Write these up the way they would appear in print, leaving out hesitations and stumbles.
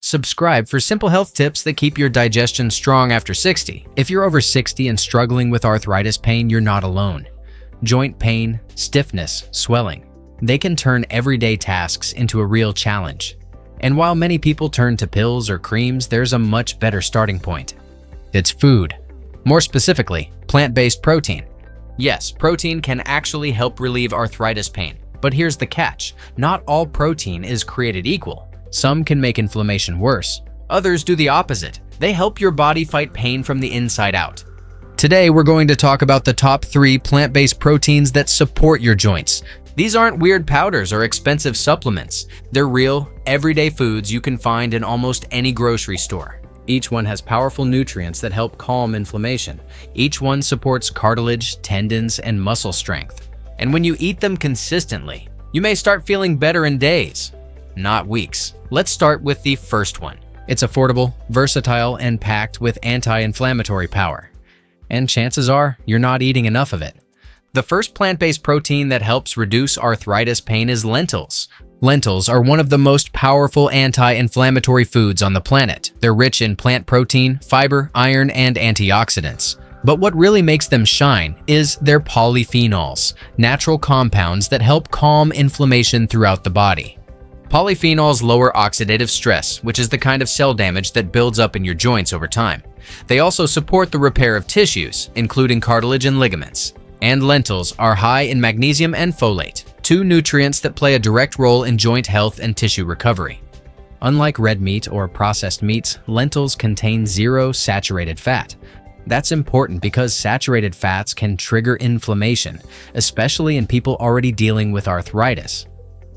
Subscribe for simple health tips that keep your digestion strong after 60. If you're over 60 and struggling with arthritis pain, you're not alone. Joint pain, stiffness, swelling. They can turn everyday tasks into a real challenge. And while many people turn to pills or creams, there's a much better starting point. It's food. More specifically, plant-based protein. Yes, protein can actually help relieve arthritis pain. But here's the catch. Not all protein is created equal. Some can make inflammation worse. Others do the opposite. They help your body fight pain from the inside out. Today, we're going to talk about the top 3 plant-based proteins that support your joints. These aren't weird powders or expensive supplements. They're real, everyday foods you can find in almost any grocery store. Each one has powerful nutrients that help calm inflammation. Each one supports cartilage, tendons, and muscle strength. And when you eat them consistently, you may start feeling better in days, not weeks. Let's start with the first one. It's affordable, versatile, and packed with anti-inflammatory power. And chances are, you're not eating enough of it. The first plant-based protein that helps reduce arthritis pain is lentils. Lentils are one of the most powerful anti-inflammatory foods on the planet. They're rich in plant protein, fiber, iron, and antioxidants. But what really makes them shine is their polyphenols, natural compounds that help calm inflammation throughout the body. Polyphenols lower oxidative stress, which is the kind of cell damage that builds up in your joints over time. They also support the repair of tissues, including cartilage and ligaments. And lentils are high in magnesium and folate, 2 nutrients that play a direct role in joint health and tissue recovery. Unlike red meat or processed meats, lentils contain 0 saturated fat. That's important because saturated fats can trigger inflammation, especially in people already dealing with arthritis.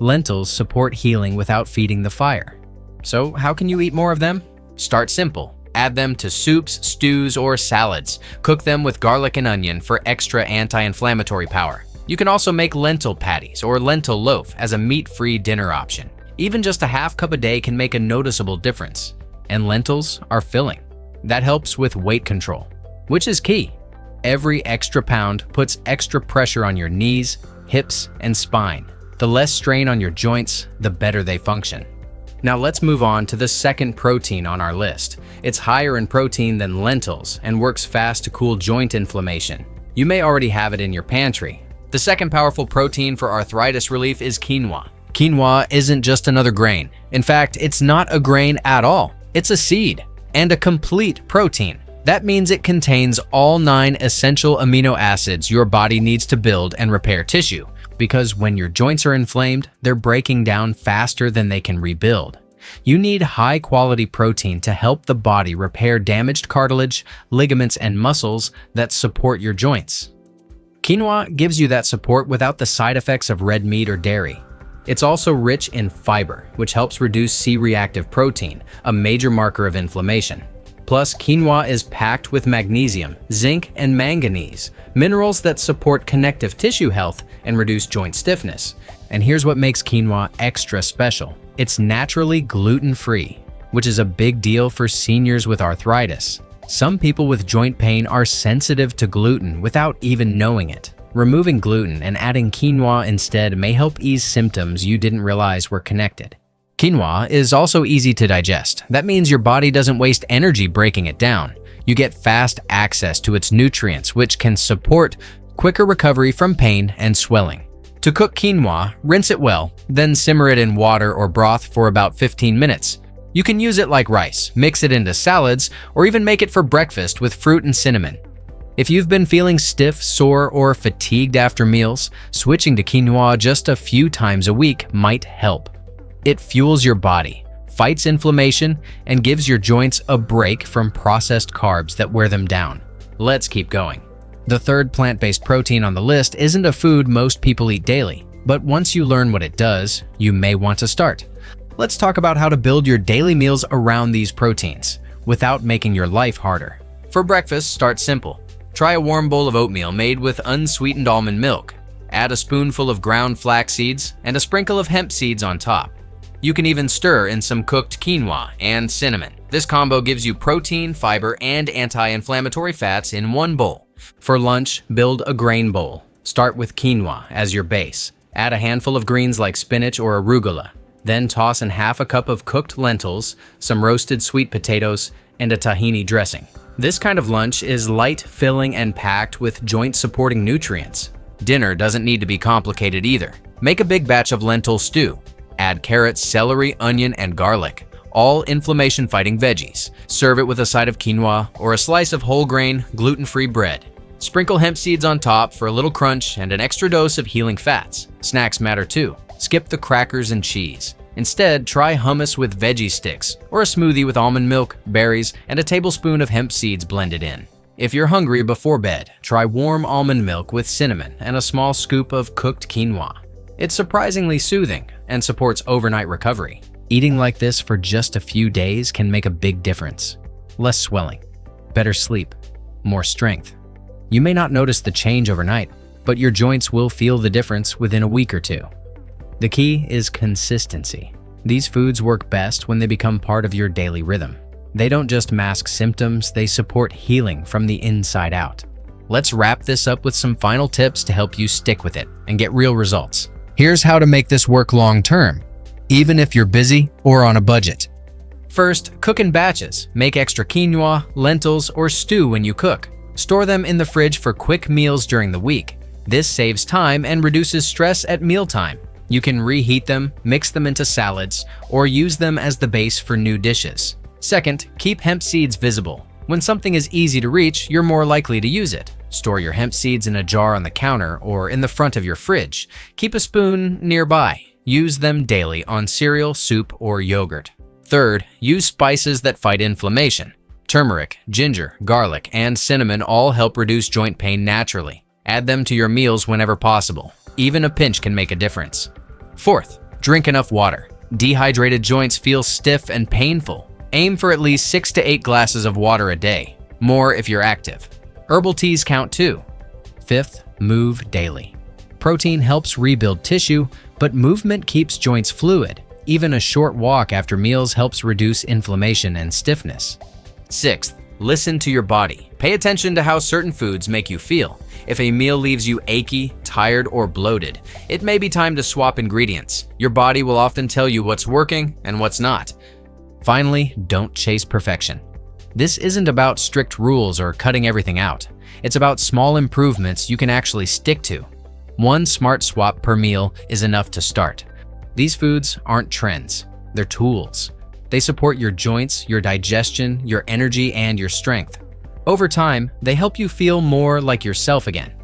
Lentils support healing without feeding the fire. So how can you eat more of them? Start simple. Add them to soups, stews, or salads. Cook them with garlic and onion for extra anti-inflammatory power. You can also make lentil patties or lentil loaf as a meat-free dinner option. Even just a half cup a day can make a noticeable difference. And lentils are filling. That helps with weight control, which is key. Every extra pound puts extra pressure on your knees, hips, and spine. The less strain on your joints, the better they function. Now let's move on to the second protein on our list. It's higher in protein than lentils and works fast to cool joint inflammation. You may already have it in your pantry. The second powerful protein for arthritis relief is quinoa. Quinoa isn't just another grain. In fact, it's not a grain at all. It's a seed and a complete protein. That means it contains all 9 essential amino acids your body needs to build and repair tissue. Because when your joints are inflamed, they're breaking down faster than they can rebuild. You need high-quality protein to help the body repair damaged cartilage, ligaments, and muscles that support your joints. Quinoa gives you that support without the side effects of red meat or dairy. It's also rich in fiber, which helps reduce C-reactive protein, a major marker of inflammation. Plus, quinoa is packed with magnesium, zinc, and manganese, minerals that support connective tissue health and reduce joint stiffness. And here's what makes quinoa extra special. It's naturally gluten-free, which is a big deal for seniors with arthritis. Some people with joint pain are sensitive to gluten without even knowing it. Removing gluten and adding quinoa instead may help ease symptoms you didn't realize were connected. Quinoa is also easy to digest. That means your body doesn't waste energy breaking it down. You get fast access to its nutrients, which can support quicker recovery from pain and swelling. To cook quinoa, rinse it well, then simmer it in water or broth for about 15 minutes. You can use it like rice, mix it into salads, or even make it for breakfast with fruit and cinnamon. If you've been feeling stiff, sore, or fatigued after meals, switching to quinoa just a few times a week might help. It fuels your body, fights inflammation, and gives your joints a break from processed carbs that wear them down. Let's keep going. The third plant-based protein on the list isn't a food most people eat daily, but once you learn what it does, you may want to start. Let's talk about how to build your daily meals around these proteins without making your life harder. For breakfast, start simple. Try a warm bowl of oatmeal made with unsweetened almond milk. Add a spoonful of ground flax seeds and a sprinkle of hemp seeds on top. You can even stir in some cooked quinoa and cinnamon. This combo gives you protein, fiber, and anti-inflammatory fats in one bowl. For lunch, build a grain bowl. Start with quinoa as your base. Add a handful of greens like spinach or arugula. Then toss in half a cup of cooked lentils, some roasted sweet potatoes, and a tahini dressing. This kind of lunch is light, filling, and packed with joint-supporting nutrients. Dinner doesn't need to be complicated either. Make a big batch of lentil stew. Add carrots, celery, onion, and garlic, all inflammation-fighting veggies. Serve it with a side of quinoa or a slice of whole grain, gluten-free bread. Sprinkle hemp seeds on top for a little crunch and an extra dose of healing fats. Snacks matter too. Skip the crackers and cheese. Instead, try hummus with veggie sticks or a smoothie with almond milk, berries, and a tablespoon of hemp seeds blended in. If you're hungry before bed, try warm almond milk with cinnamon and a small scoop of cooked quinoa. It's surprisingly soothing and supports overnight recovery. Eating like this for just a few days can make a big difference. Less swelling, better sleep, more strength. You may not notice the change overnight, but your joints will feel the difference within a week or two. The key is consistency. These foods work best when they become part of your daily rhythm. They don't just mask symptoms, they support healing from the inside out. Let's wrap this up with some final tips to help you stick with it and get real results. Here's how to make this work long-term, even if you're busy or on a budget. First, cook in batches. Make extra quinoa, lentils, or stew when you cook. Store them in the fridge for quick meals during the week. This saves time and reduces stress at mealtime. You can reheat them, mix them into salads, or use them as the base for new dishes. Second, keep hemp seeds visible. When something is easy to reach, you're more likely to use it. Store your hemp seeds in a jar on the counter or in the front of your fridge. Keep a spoon nearby. Use them daily on cereal, soup, or yogurt. Third, use spices that fight inflammation. Turmeric, ginger, garlic, and cinnamon all help reduce joint pain naturally. Add them to your meals whenever possible. Even a pinch can make a difference. Fourth, drink enough water. Dehydrated joints feel stiff and painful. Aim for at least 6 to 8 glasses of water a day, more if you're active. Herbal teas count too. Fifth, move daily. Protein helps rebuild tissue, but movement keeps joints fluid. Even a short walk after meals helps reduce inflammation and stiffness. Sixth, listen to your body. Pay attention to how certain foods make you feel. If a meal leaves you achy, tired, or bloated, it may be time to swap ingredients. Your body will often tell you what's working and what's not. Finally, don't chase perfection. This isn't about strict rules or cutting everything out. It's about small improvements you can actually stick to. One smart swap per meal is enough to start. These foods aren't trends, they're tools. They support your joints, your digestion, your energy, and your strength. Over time, they help you feel more like yourself again.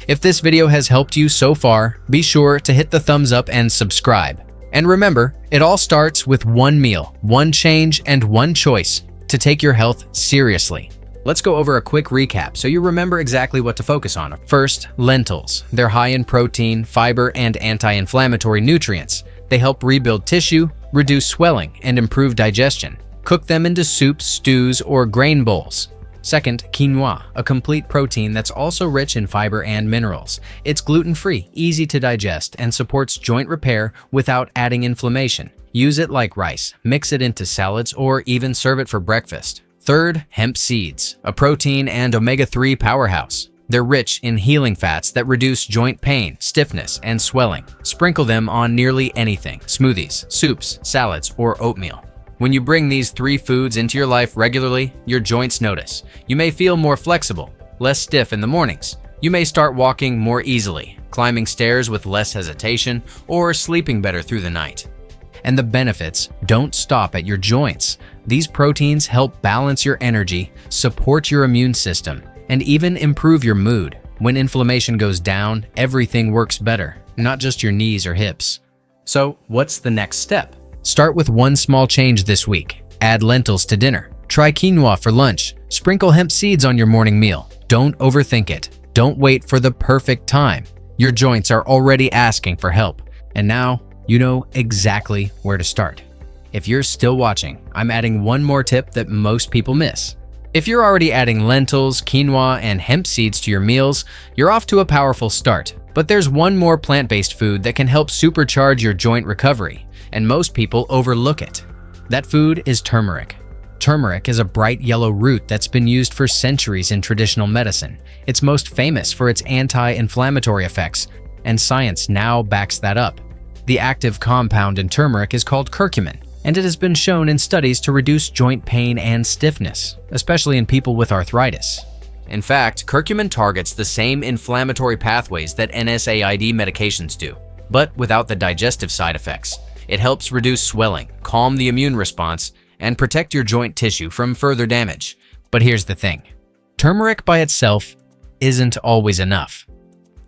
If this video has helped you so far, be sure to hit the thumbs up and subscribe. And remember, it all starts with one meal, one change, and one choice to take your health seriously. Let's go over a quick recap so you remember exactly what to focus on. First, lentils. They're high in protein, fiber, and anti-inflammatory nutrients. They help rebuild tissue, reduce swelling, and improve digestion. Cook them into soups, stews, or grain bowls. Second, quinoa, a complete protein that's also rich in fiber and minerals. It's gluten-free, easy to digest, and supports joint repair without adding inflammation. Use it like rice, mix it into salads, or even serve it for breakfast. Third, hemp seeds, a protein and omega-3 powerhouse. They're rich in healing fats that reduce joint pain, stiffness, and swelling. Sprinkle them on nearly anything: smoothies, soups, salads, or oatmeal. When you bring these 3 foods into your life regularly, your joints notice. You may feel more flexible, less stiff in the mornings. You may start walking more easily, climbing stairs with less hesitation, or sleeping better through the night. And the benefits don't stop at your joints. These proteins help balance your energy, support your immune system, and even improve your mood. When inflammation goes down, everything works better, not just your knees or hips. So, what's the next step? Start with one small change this week. Add lentils to dinner. Try quinoa for lunch. Sprinkle hemp seeds on your morning meal. Don't overthink it. Don't wait for the perfect time. Your joints are already asking for help. And now, you know exactly where to start. If you're still watching, I'm adding one more tip that most people miss. If you're already adding lentils, quinoa, and hemp seeds to your meals, you're off to a powerful start. But there's one more plant-based food that can help supercharge your joint recovery, and most people overlook it. That food is turmeric. Turmeric is a bright yellow root that's been used for centuries in traditional medicine. It's most famous for its anti-inflammatory effects, and science now backs that up. The active compound in turmeric is called curcumin, and it has been shown in studies to reduce joint pain and stiffness, especially in people with arthritis. In fact, curcumin targets the same inflammatory pathways that NSAID medications do, but without the digestive side effects. It helps reduce swelling, calm the immune response, and protect your joint tissue from further damage. But here's the thing. Turmeric by itself isn't always enough.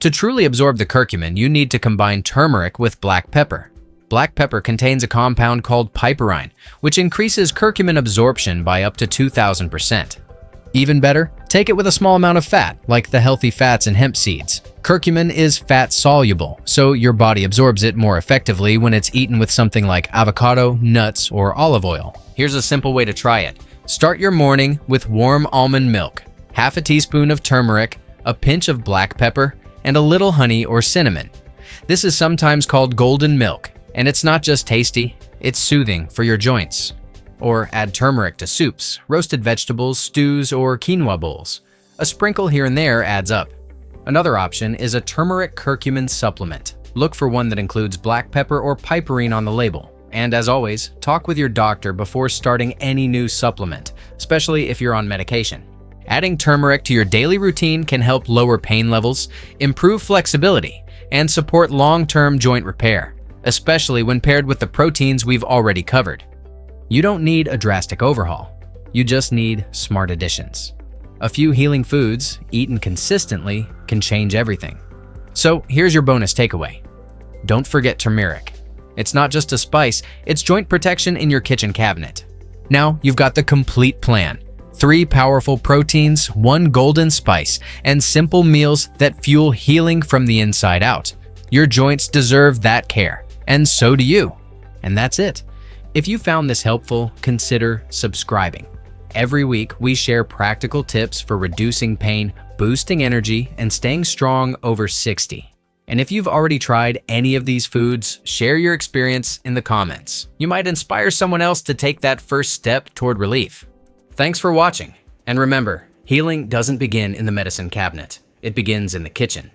To truly absorb the curcumin, you need to combine turmeric with black pepper. Black pepper contains a compound called piperine, which increases curcumin absorption by up to 2,000%. Even better, take it with a small amount of fat, like the healthy fats in hemp seeds. Curcumin is fat-soluble, so your body absorbs it more effectively when it's eaten with something like avocado, nuts, or olive oil. Here's a simple way to try it. Start your morning with warm almond milk, half a teaspoon of turmeric, a pinch of black pepper, and a little honey or cinnamon. This is sometimes called golden milk, and it's not just tasty, it's soothing for your joints. Or add turmeric to soups, roasted vegetables, stews, or quinoa bowls. A sprinkle here and there adds up. Another option is a turmeric curcumin supplement. Look for one that includes black pepper or piperine on the label. And as always, talk with your doctor before starting any new supplement, especially if you're on medication. Adding turmeric to your daily routine can help lower pain levels, improve flexibility, and support long-term joint repair, especially when paired with the proteins we've already covered. You don't need a drastic overhaul. You just need smart additions. A few healing foods, eaten consistently, can change everything. So here's your bonus takeaway. Don't forget turmeric. It's not just a spice, it's joint protection in your kitchen cabinet. Now you've got the complete plan. 3 powerful proteins, 1 golden spice, and simple meals that fuel healing from the inside out. Your joints deserve that care, and so do you. And that's it. If you found this helpful, consider subscribing. Every week, we share practical tips for reducing pain, boosting energy, and staying strong over 60. And if you've already tried any of these foods, share your experience in the comments. You might inspire someone else to take that first step toward relief. Thanks for watching. And remember, healing doesn't begin in the medicine cabinet. It begins in the kitchen.